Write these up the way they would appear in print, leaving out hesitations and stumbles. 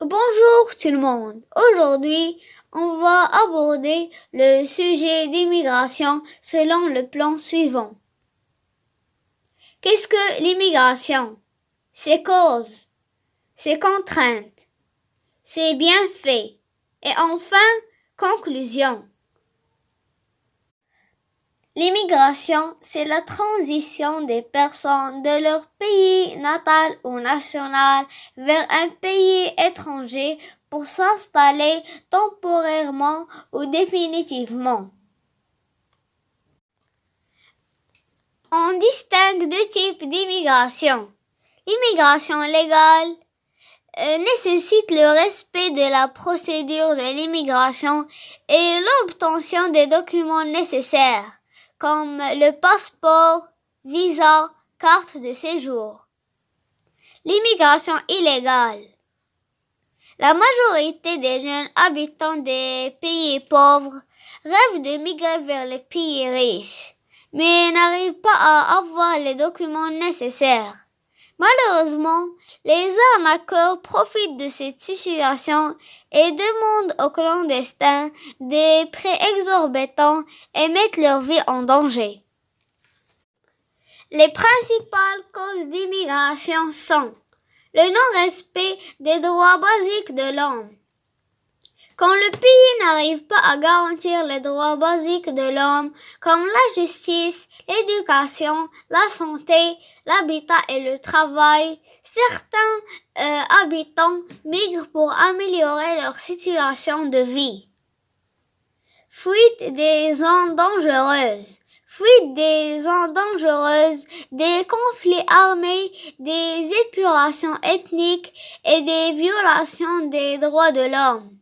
Bonjour tout le monde. Aujourd'hui, on va aborder le sujet d'immigration selon le plan suivant. Qu'est-ce que l'immigration? Ses causes, ses contraintes, ses bienfaits et enfin, conclusion. L'immigration, c'est la transition des personnes de leur pays natal ou national vers un pays étranger pour s'installer temporairement ou définitivement. On distingue deux types d'immigration. L'immigration légale nécessite le respect de la procédure de l'immigration et l'obtention des documents nécessaires, comme le passeport, visa, carte de séjour. L'immigration illégale. La majorité des jeunes habitants des pays pauvres rêvent de migrer vers les pays riches, mais n'arrivent pas à avoir les documents nécessaires. Malheureusement, les arnaqueurs profitent de cette situation et demandent aux clandestins des prêts exorbitants et mettent leur vie en danger. Les principales causes d'immigration sont le non-respect des droits basiques de l'homme. Quand le pays n'arrive pas à garantir les droits basiques de l'homme, comme la justice, l'éducation, la santé, l'habitat et le travail, certains habitants migrent pour améliorer leur situation de vie. Fuite des zones dangereuses. Fuite des zones dangereuses, des conflits armés, des épurations ethniques et des violations des droits de l'homme.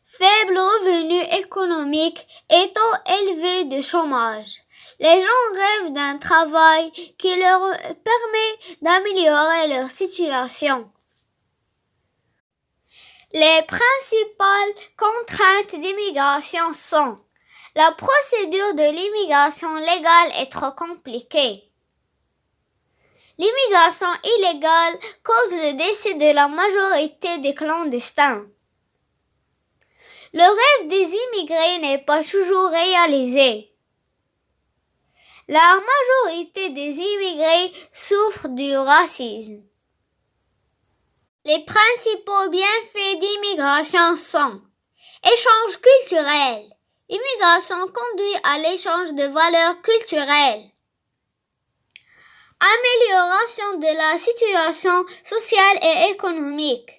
Faible revenu économique et taux élevé de chômage. Les gens rêvent d'un travail qui leur permet d'améliorer leur situation. Les principales contraintes d'immigration sont: la procédure de l'immigration légale est trop compliquée. L'immigration illégale cause le décès de la majorité des clandestins. Le rêve des immigrés n'est pas toujours réalisé. La majorité des immigrés souffrent du racisme. Les principaux bienfaits d'immigration sont: échange culturel. L'immigration conduit à l'échange de valeurs culturelles. Amélioration de la situation sociale et économique.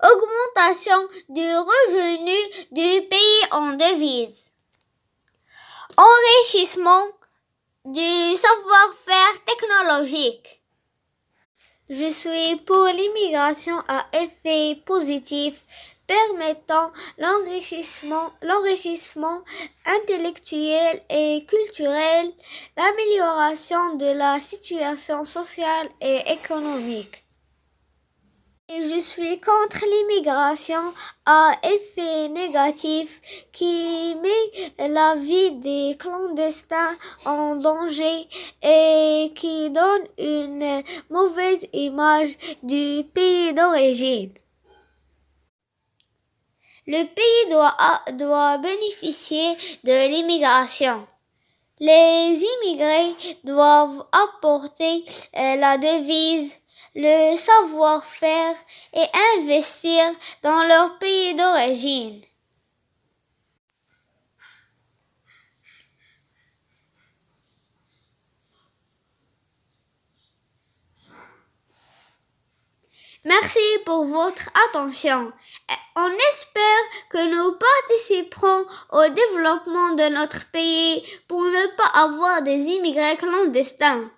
Augmentation du revenu du pays en devise. Enrichissement du savoir-faire technologique. Je suis pour l'immigration à effet positif permettant l'enrichissement intellectuel et culturel, l'amélioration de la situation sociale et économique. Et je suis contre l'immigration à effet négatif qui met la vie des clandestins en danger et qui donne une mauvaise image du pays d'origine. Le pays doit bénéficier de l'immigration. Les immigrés doivent apporter la devise, le savoir-faire et investir dans leur pays d'origine. Merci pour votre attention. On espère que nous participerons au développement de notre pays pour ne pas avoir des immigrés clandestins.